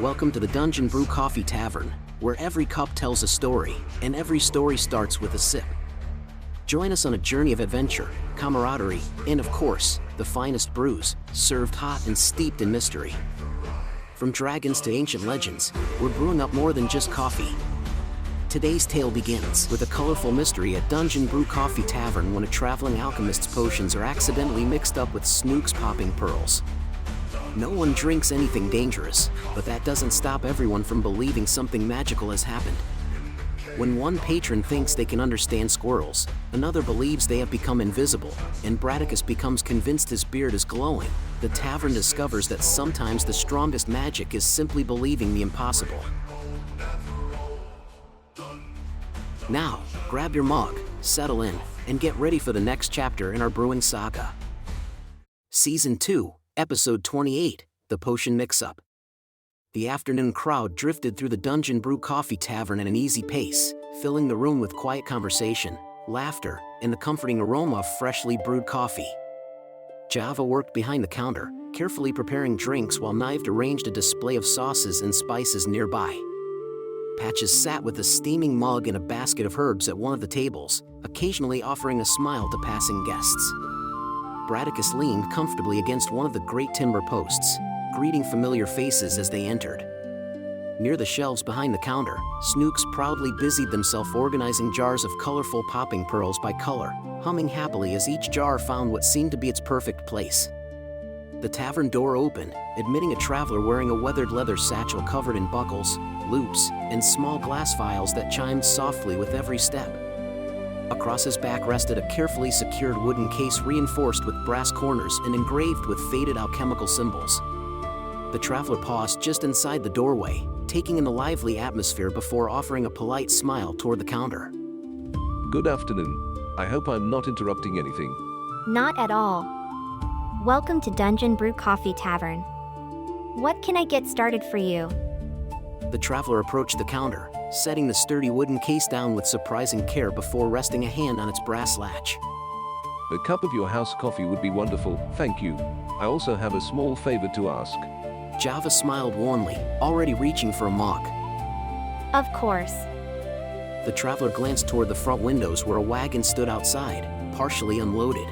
Welcome to the Dungeon Brew Coffee Tavern, where every cup tells a story, and every story starts with a sip. Join us on a journey of adventure, camaraderie, and of course, the finest brews, served hot and steeped in mystery. From dragons to ancient legends, we're brewing up more than just coffee. Today's tale begins with a colorful mystery at Dungeon Brew Coffee Tavern when a traveling alchemist's potions are accidentally mixed up with Snooks popping pearls. No one drinks anything dangerous, but that doesn't stop everyone from believing something magical has happened. When one patron thinks they can understand squirrels, another believes they have become invisible, and Braticus becomes convinced his beard is glowing, the tavern discovers that sometimes the strongest magic is simply believing the impossible. Now, grab your mug, settle in, and get ready for the next chapter in our brewing saga. Season 2, Episode 28, The Potion Mix-Up. The afternoon crowd drifted through the Dungeon Brew Coffee Tavern at an easy pace, filling the room with quiet conversation, laughter, and the comforting aroma of freshly brewed coffee. Java worked behind the counter, carefully preparing drinks while Knived arranged a display of sauces and spices nearby. Patches sat with a steaming mug and a basket of herbs at one of the tables, occasionally offering a smile to passing guests. Braticus leaned comfortably against one of the great timber posts, greeting familiar faces as they entered. Near the shelves behind the counter, Snooks proudly busied themselves organizing jars of colorful popping pearls by color, humming happily as each jar found what seemed to be its perfect place. The tavern door opened, admitting a traveler wearing a weathered leather satchel covered in buckles, loops, and small glass vials that chimed softly with every step. Across his back rested a carefully secured wooden case reinforced with brass corners and engraved with faded alchemical symbols. The traveler paused just inside the doorway, taking in the lively atmosphere before offering a polite smile toward the counter. Good afternoon. I hope I'm not interrupting anything. Not at all. Welcome to Dungeon Brew Coffee Tavern. What can I get started for you? The traveler approached the counter, setting the sturdy wooden case down with surprising care before resting a hand on its brass latch. A cup of your house coffee would be wonderful, thank you. I also have a small favor to ask. Java smiled warmly, already reaching for a mug. Of course. The traveler glanced toward the front windows where a wagon stood outside, partially unloaded.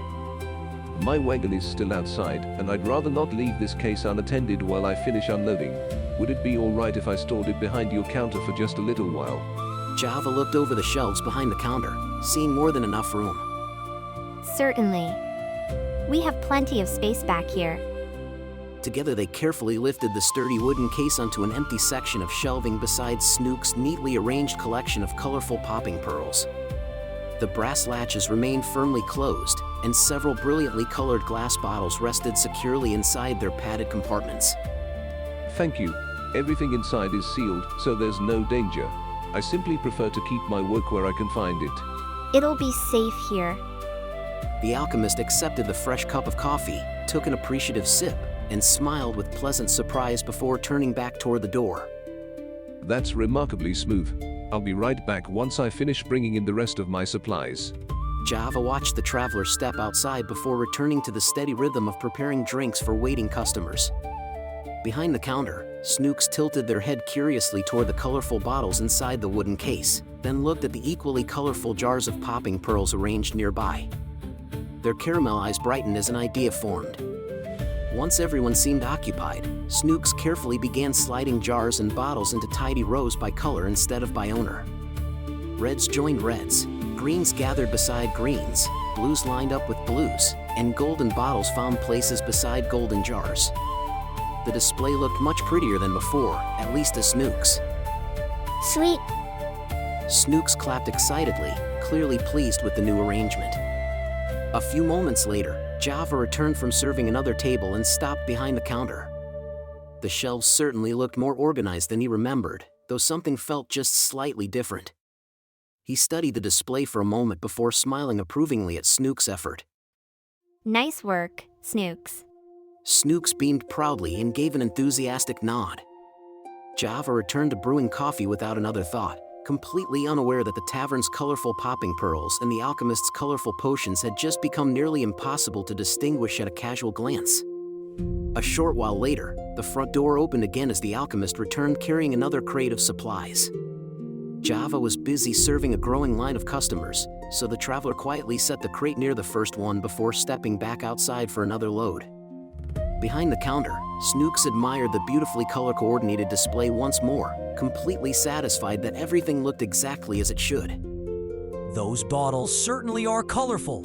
My wagon is still outside, and I'd rather not leave this case unattended while I finish unloading. Would it be alright if I stored it behind your counter for just a little while? Java looked over the shelves behind the counter, seeing more than enough room. Certainly. We have plenty of space back here. Together they carefully lifted the sturdy wooden case onto an empty section of shelving beside Snooks' neatly arranged collection of colorful popping pearls. The brass latches remained firmly closed, and several brilliantly colored glass bottles rested securely inside their padded compartments. Thank you. Everything inside is sealed, so there's no danger. I simply prefer to keep my work where I can find it. It'll be safe here. The alchemist accepted the fresh cup of coffee, took an appreciative sip, and smiled with pleasant surprise before turning back toward the door. That's remarkably smooth. I'll be right back once I finish bringing in the rest of my supplies. Java watched the traveler step outside before returning to the steady rhythm of preparing drinks for waiting customers. Behind the counter, Snooks tilted their head curiously toward the colorful bottles inside the wooden case, then looked at the equally colorful jars of popping pearls arranged nearby. Their caramel eyes brightened as an idea formed. Once everyone seemed occupied, Snooks carefully began sliding jars and bottles into tidy rows by color instead of by owner. Reds joined reds, greens gathered beside greens, blues lined up with blues, and golden bottles found places beside golden jars. The display looked much prettier than before, at least to Snooks. Sweet. Snooks clapped excitedly, clearly pleased with the new arrangement. A few moments later, Java returned from serving another table and stopped behind the counter. The shelves certainly looked more organized than he remembered, though something felt just slightly different. He studied the display for a moment before smiling approvingly at Snooks' effort. Nice work, Snooks. Snooks beamed proudly and gave an enthusiastic nod. Java returned to brewing coffee without another thought, completely unaware that the tavern's colorful popping pearls and the alchemist's colorful potions had just become nearly impossible to distinguish at a casual glance. A short while later, the front door opened again as the alchemist returned carrying another crate of supplies. Java was busy serving a growing line of customers, so the traveler quietly set the crate near the first one before stepping back outside for another load. Behind the counter, Snooks admired the beautifully color-coordinated display once more, completely satisfied that everything looked exactly as it should. Those bottles certainly are colorful.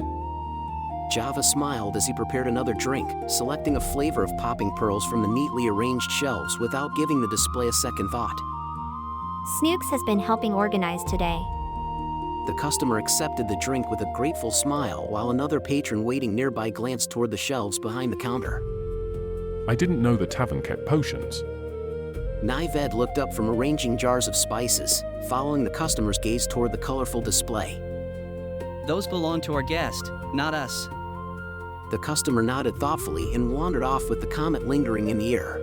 Java smiled as he prepared another drink, selecting a flavor of popping pearls from the neatly arranged shelves without giving the display a second thought. Snooks has been helping organize today. The customer accepted the drink with a grateful smile while another patron waiting nearby glanced toward the shelves behind the counter. I didn't know the tavern kept potions. Nived looked up from arranging jars of spices, following the customer's gaze toward the colorful display. Those belong to our guest, not us. The customer nodded thoughtfully and wandered off with the comment lingering in the air.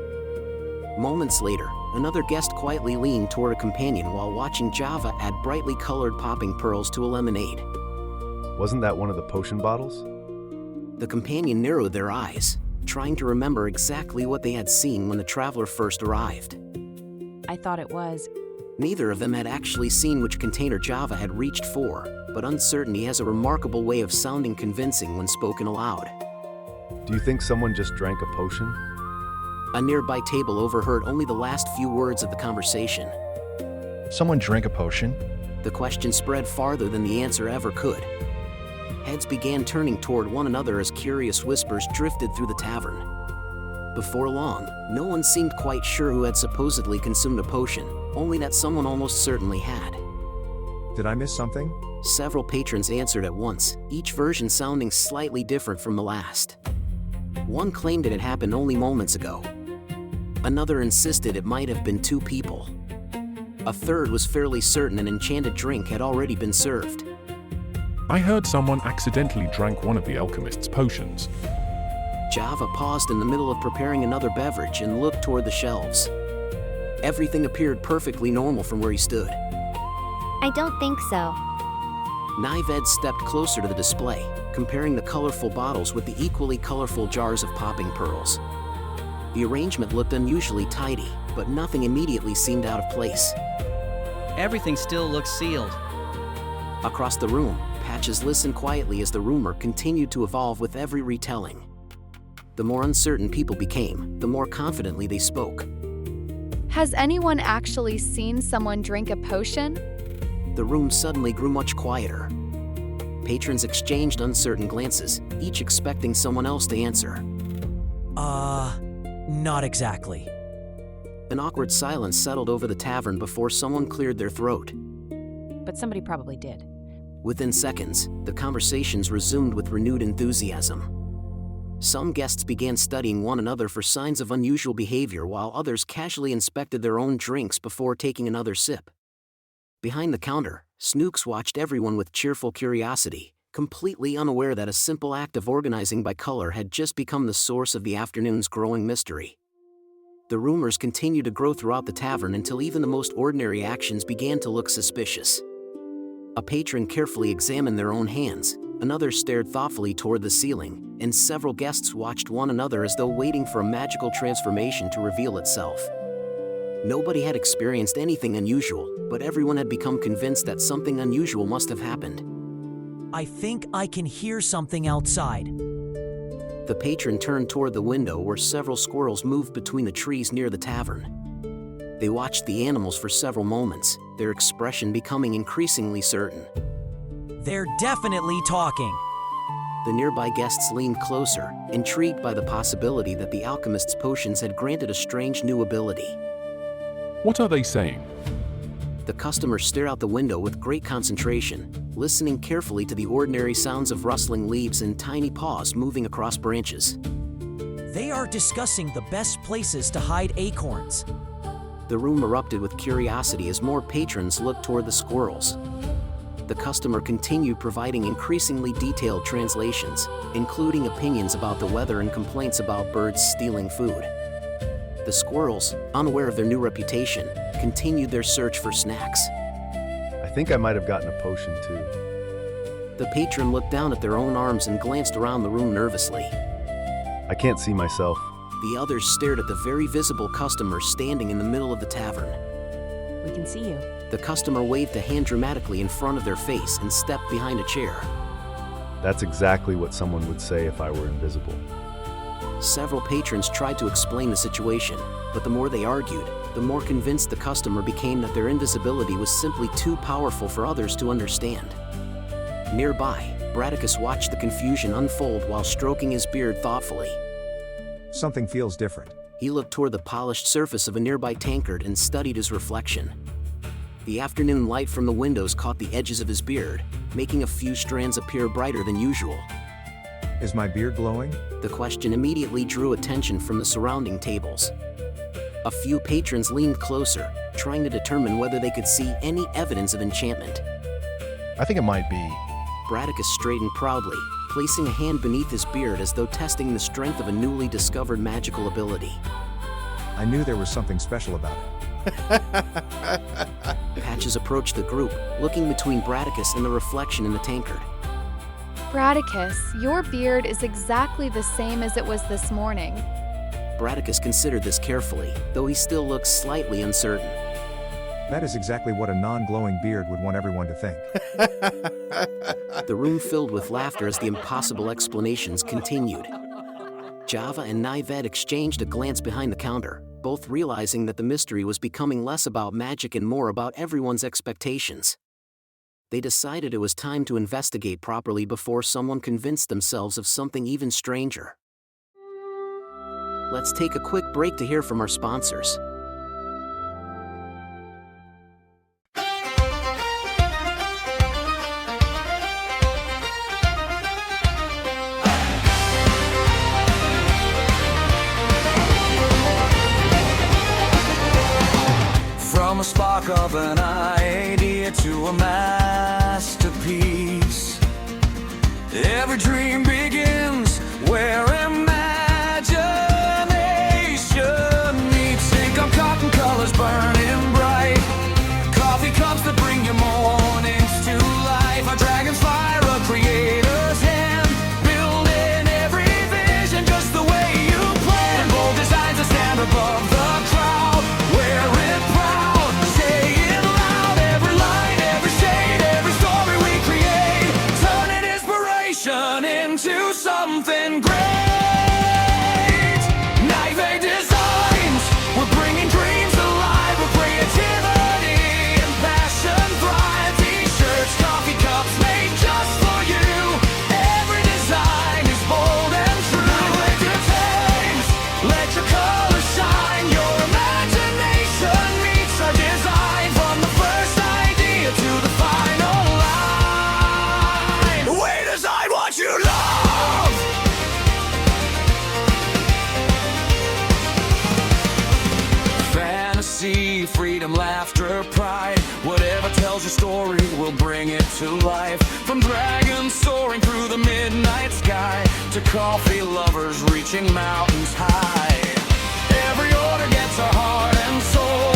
Moments later, another guest quietly leaned toward a companion while watching Java add brightly colored popping pearls to a lemonade. Wasn't that one of the potion bottles? The companion narrowed their eyes, trying to remember exactly what they had seen when the traveler first arrived. I thought it was. Neither of them had actually seen which container Java had reached for, but uncertainty has a remarkable way of sounding convincing when spoken aloud. Do you think someone just drank a potion? A nearby table overheard only the last few words of the conversation. Someone drank a potion? The question spread farther than the answer ever could. Heads began turning toward one another as curious whispers drifted through the tavern. Before long, no one seemed quite sure who had supposedly consumed a potion, only that someone almost certainly had. Did I miss something? Several patrons answered at once, each version sounding slightly different from the last. One claimed it had happened only moments ago. Another insisted it might have been two people. A third was fairly certain an enchanted drink had already been served. I heard someone accidentally drank one of the alchemist's potions. Java paused in the middle of preparing another beverage and looked toward the shelves. Everything appeared perfectly normal from where he stood. I don't think so. Nived stepped closer to the display, comparing the colorful bottles with the equally colorful jars of popping pearls. The arrangement looked unusually tidy, but nothing immediately seemed out of place. Everything still looks sealed. Across the room, Patches listened quietly as the rumor continued to evolve with every retelling. The more uncertain people became, the more confidently they spoke. Has anyone actually seen someone drink a potion? The room suddenly grew much quieter. Patrons exchanged uncertain glances, each expecting someone else to answer. Not exactly. An awkward silence settled over the tavern before someone cleared their throat. But somebody probably did. Within seconds, the conversations resumed with renewed enthusiasm. Some guests began studying one another for signs of unusual behavior while others casually inspected their own drinks before taking another sip. Behind the counter, Snooks watched everyone with cheerful curiosity, completely unaware that a simple act of organizing by color had just become the source of the afternoon's growing mystery. The rumors continued to grow throughout the tavern until even the most ordinary actions began to look suspicious. A patron carefully examined their own hands, another stared thoughtfully toward the ceiling, and several guests watched one another as though waiting for a magical transformation to reveal itself. Nobody had experienced anything unusual, but everyone had become convinced that something unusual must have happened. I think I can hear something outside. The patron turned toward the window where several squirrels moved between the trees near the tavern. They watched the animals for several moments, their expression becoming increasingly certain. They're definitely talking. The nearby guests leaned closer, intrigued by the possibility that the alchemist's potions had granted a strange new ability. What are they saying? The customer stared out the window with great concentration, listening carefully to the ordinary sounds of rustling leaves and tiny paws moving across branches. They are discussing the best places to hide acorns. The room erupted with curiosity as more patrons looked toward the squirrels. The customer continued providing increasingly detailed translations, including opinions about the weather and complaints about birds stealing food. The squirrels, unaware of their new reputation, continued their search for snacks. I think I might have gotten a potion too. The patron looked down at their own arms and glanced around the room nervously. I can't see myself. The others stared at the very visible customer standing in the middle of the tavern. We can see you. The customer waved a hand dramatically in front of their face and stepped behind a chair. That's exactly what someone would say if I were invisible. Several patrons tried to explain the situation, but the more they argued, the more convinced the customer became that their invisibility was simply too powerful for others to understand. Nearby, Braticus watched the confusion unfold while stroking his beard thoughtfully. Something feels different. He looked toward the polished surface of a nearby tankard and studied his reflection. The afternoon light from the windows caught the edges of his beard, making a few strands appear brighter than usual. Is my beard glowing? The question immediately drew attention from the surrounding tables. A few patrons leaned closer, trying to determine whether they could see any evidence of enchantment. I think it might be. Braticus straightened proudly, placing a hand beneath his beard as though testing the strength of a newly discovered magical ability. I knew there was something special about it. Patches approached the group, looking between Braticus and the reflection in the tankard. Braticus, your beard is exactly the same as it was this morning. Braticus considered this carefully, though he still looked slightly uncertain. That is exactly what a non-glowing beard would want everyone to think. The room filled with laughter as the impossible explanations continued. Java and Nived exchanged a glance behind the counter, both realizing that the mystery was becoming less about magic and more about everyone's expectations. They decided it was time to investigate properly before someone convinced themselves of something even stranger. Let's take a quick break to hear from our sponsors. From a spark of an idea to a masterpiece, every dream begins where imagination meets ink on cotton colors burning bright. Coffee cups that bring your mornings to life. A dragonfire, a creator's hand, building every vision just the way you plan. Bold designs that stand above the crowd, wear it proud, say it loud. Every line, every shade, every story we create, turning inspiration into something great. Naive designs, we're bringing dreams alive with creativity and passion thrive. T-shirts, coffee cups made just for you. Every design is bold and true. It contains, let your colors shine. Your imagination meets our design, from the first idea to the final line. We design what you love. Fantasy, freedom, laughter, pride. Whatever tells your story, we'll bring it to life. From dragons soaring through the midnight sky to coffee lovers reaching mountains high. Every order gets our heart and soul,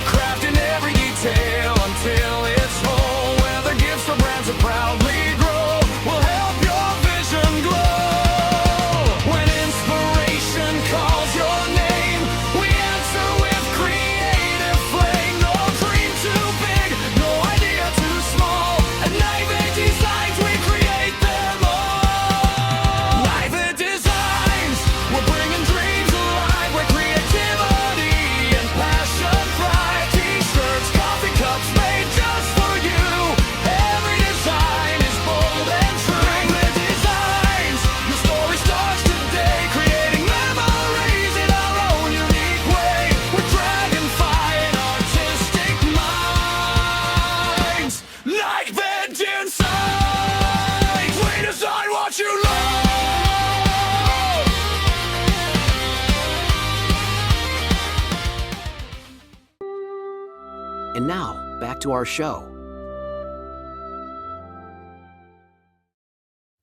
crafting every detail until it's whole. Whether gifts or brands that proudly grow, we'll help your vision glow. When inspiration calls your name, we answer with creative flame. No dream too big, no idea too small. At Naive Designs, we create them all. Naive Designs, we're bringing dreams alive where creativity and passion thrive. T-shirts, coffee cups made just for you. Every design is bold and true. Naive Designs, your story starts today, creating memories in our own unique way. With dragonfire and artistic minds. Naive Designs, we design what you love. And now, back to our show.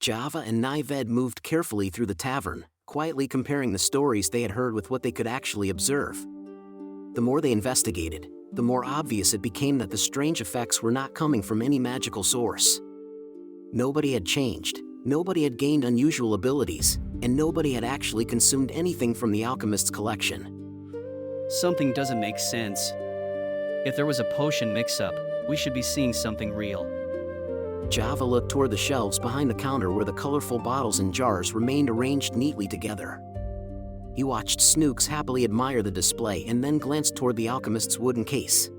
Java and Nived moved carefully through the tavern, quietly comparing the stories they had heard with what they could actually observe. The more they investigated, the more obvious it became that the strange effects were not coming from any magical source. Nobody had changed, nobody had gained unusual abilities, and nobody had actually consumed anything from the alchemist's collection. Something doesn't make sense. If there was a potion mix-up, we should be seeing something real. Java looked toward the shelves behind the counter where the colorful bottles and jars remained arranged neatly together. He watched Snooks happily admire the display and then glanced toward the alchemist's wooden case.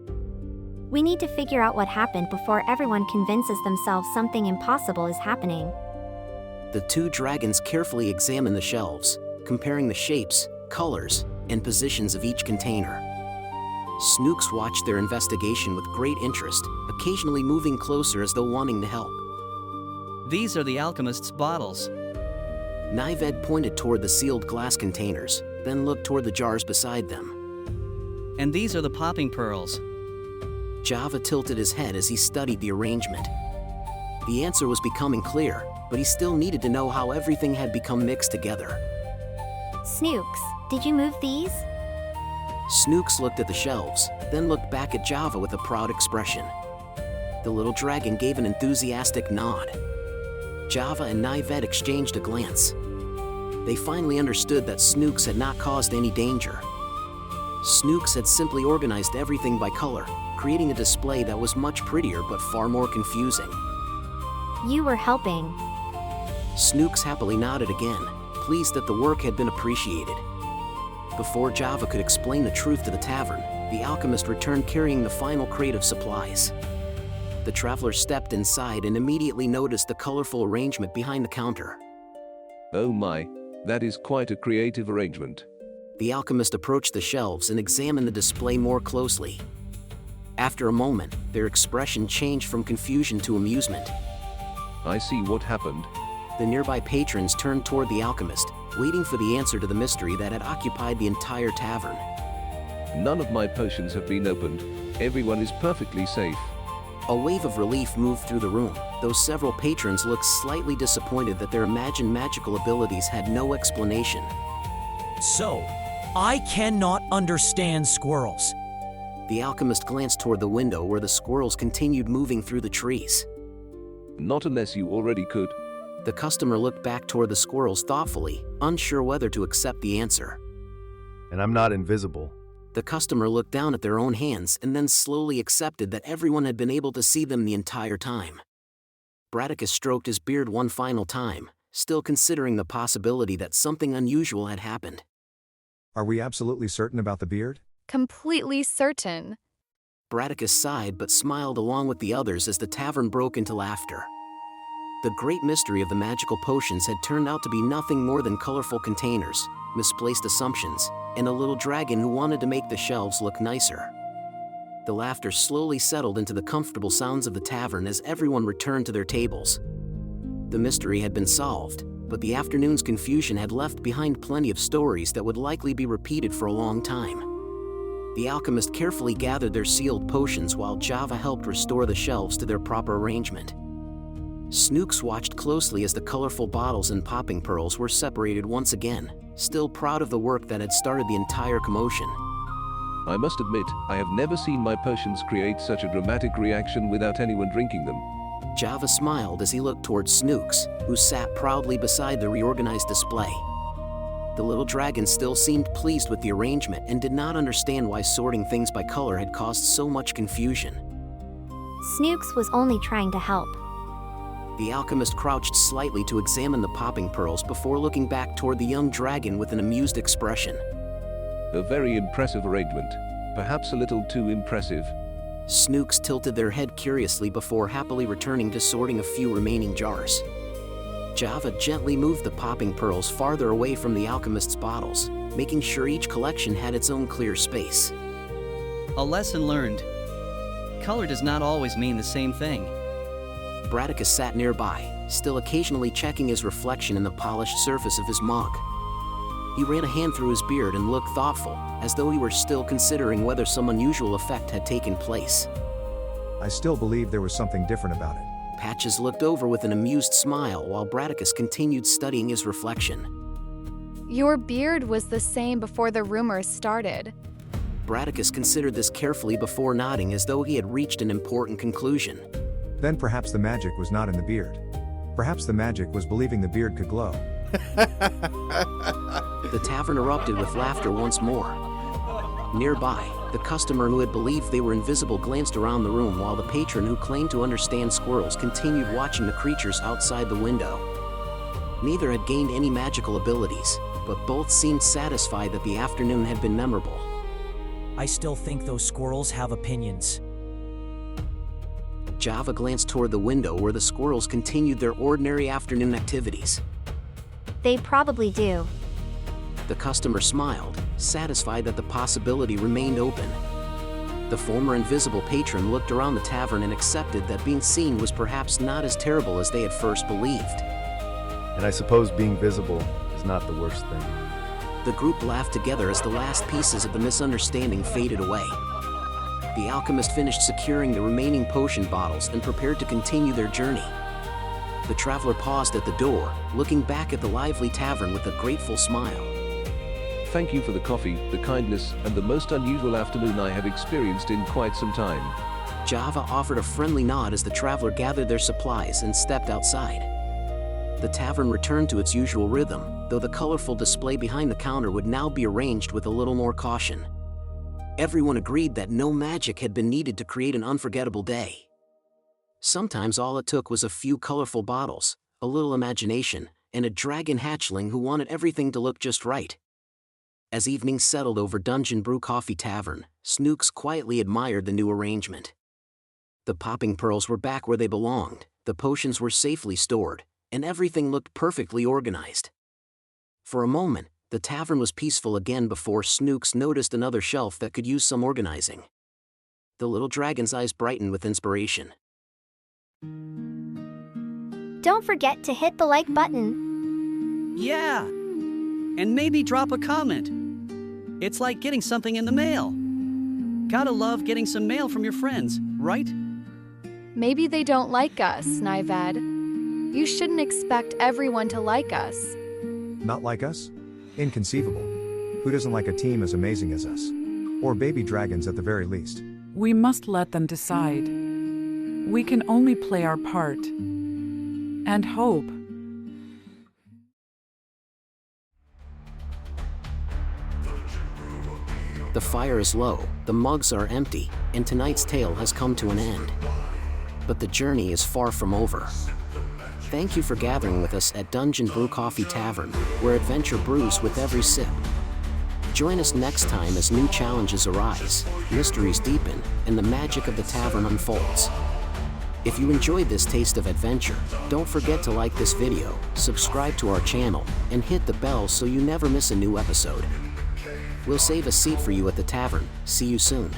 We need to figure out what happened before everyone convinces themselves something impossible is happening. The two dragons carefully examined the shelves, comparing the shapes, colors, and positions of each container. Snooks watched their investigation with great interest, occasionally moving closer as though wanting to help. These are the alchemist's bottles. Nived pointed toward the sealed glass containers, then looked toward the jars beside them. And these are the popping pearls. Java tilted his head as he studied the arrangement. The answer was becoming clear, but he still needed to know how everything had become mixed together. Snooks, did you move these? Snooks looked at the shelves, then looked back at Java with a proud expression. The little dragon gave an enthusiastic nod. Java and Nived exchanged a glance. They finally understood that Snooks had not caused any danger. Snooks had simply organized everything by color, creating a display that was much prettier but far more confusing. You were helping. Snooks happily nodded again, pleased that the work had been appreciated. Before Java could explain the truth to the tavern, the alchemist returned carrying the final crate of supplies. The traveler stepped inside and immediately noticed the colorful arrangement behind the counter. Oh my, that is quite a creative arrangement. The alchemist approached the shelves and examined the display more closely. After a moment, their expression changed from confusion to amusement. I see what happened. The nearby patrons turned toward the alchemist, waiting for the answer to the mystery that had occupied the entire tavern. None of my potions have been opened. Everyone is perfectly safe. A wave of relief moved through the room, though several patrons looked slightly disappointed that their imagined magical abilities had no explanation. So, I cannot understand squirrels. The alchemist glanced toward the window where the squirrels continued moving through the trees. Not unless you already could. The customer looked back toward the squirrels thoughtfully, unsure whether to accept the answer. And I'm not invisible. The customer looked down at their own hands and then slowly accepted that everyone had been able to see them the entire time. Braticus stroked his beard one final time, still considering the possibility that something unusual had happened. Are we absolutely certain about the beard? Completely certain. Braticus sighed but smiled along with the others as the tavern broke into laughter. The great mystery of the magical potions had turned out to be nothing more than colorful containers, misplaced assumptions, and a little dragon who wanted to make the shelves look nicer. The laughter slowly settled into the comfortable sounds of the tavern as everyone returned to their tables. The mystery had been solved, but the afternoon's confusion had left behind plenty of stories that would likely be repeated for a long time. The alchemist carefully gathered their sealed potions while Java helped restore the shelves to their proper arrangement. Snooks watched closely as the colorful bottles and popping pearls were separated once again, still proud of the work that had started the entire commotion. I must admit, I have never seen my potions create such a dramatic reaction without anyone drinking them. Java smiled as he looked towards Snooks, who sat proudly beside the reorganized display. The little dragon still seemed pleased with the arrangement and did not understand why sorting things by color had caused so much confusion. Snooks was only trying to help. The alchemist crouched slightly to examine the popping pearls before looking back toward the young dragon with an amused expression. A very impressive arrangement. Perhaps a little too impressive. Snooks tilted their head curiously before happily returning to sorting a few remaining jars. Java gently moved the popping pearls farther away from the alchemist's bottles, making sure each collection had its own clear space. A lesson learned. Color does not always mean the same thing. Braticus sat nearby, still occasionally checking his reflection in the polished surface of his mug. He ran a hand through his beard and looked thoughtful, as though he were still considering whether some unusual effect had taken place. I still believe there was something different about it. Patches looked over with an amused smile while Braticus continued studying his reflection. Your beard was the same before the rumors started. Braticus considered this carefully before nodding as though he had reached an important conclusion. Then perhaps the magic was not in the beard. Perhaps the magic was believing the beard could glow. The tavern erupted with laughter once more. Nearby, the customer who had believed they were invisible glanced around the room while the patron who claimed to understand squirrels continued watching the creatures outside the window. Neither had gained any magical abilities, but both seemed satisfied that the afternoon had been memorable. I still think those squirrels have opinions. Java glanced toward the window where the squirrels continued their ordinary afternoon activities. They probably do. The customer smiled, satisfied that the possibility remained open. The former invisible patron looked around the tavern and accepted that being seen was perhaps not as terrible as they had first believed. And I suppose being visible is not the worst thing. The group laughed together as the last pieces of the misunderstanding faded away. The alchemist finished securing the remaining potion bottles and prepared to continue their journey. The traveler paused at the door, looking back at the lively tavern with a grateful smile. Thank you for the coffee, the kindness, and the most unusual afternoon I have experienced in quite some time. Java offered a friendly nod as the traveler gathered their supplies and stepped outside. The tavern returned to its usual rhythm, though the colorful display behind the counter would now be arranged with a little more caution. Everyone agreed that no magic had been needed to create an unforgettable day. Sometimes all it took was a few colorful bottles, a little imagination, and a dragon hatchling who wanted everything to look just right. As evening settled over Dungeon Brew Coffee Tavern, Snooks quietly admired the new arrangement. The popping pearls were back where they belonged, the potions were safely stored, and everything looked perfectly organized. For a moment, the tavern was peaceful again before Snooks noticed another shelf that could use some organizing. The little dragon's eyes brightened with inspiration. Don't forget to hit the like button. Yeah! And maybe drop a comment. It's like getting something in the mail. Gotta love getting some mail from your friends, right? Maybe they don't like us, Nived. You shouldn't expect everyone to like us. Not like us? Inconceivable. Who doesn't like a team as amazing as us? Or baby dragons at the very least. We must let them decide. We can only play our part. And hope. The fire is low, the mugs are empty, and tonight's tale has come to an end. But the journey is far from over. Thank you for gathering with us at Dungeon Brew Coffee Tavern, where adventure brews with every sip. Join us next time as new challenges arise, mysteries deepen, and the magic of the tavern unfolds. If you enjoyed this taste of adventure, don't forget to like this video, subscribe to our channel, and hit the bell so you never miss a new episode. We'll save a seat for you at the tavern. See you soon.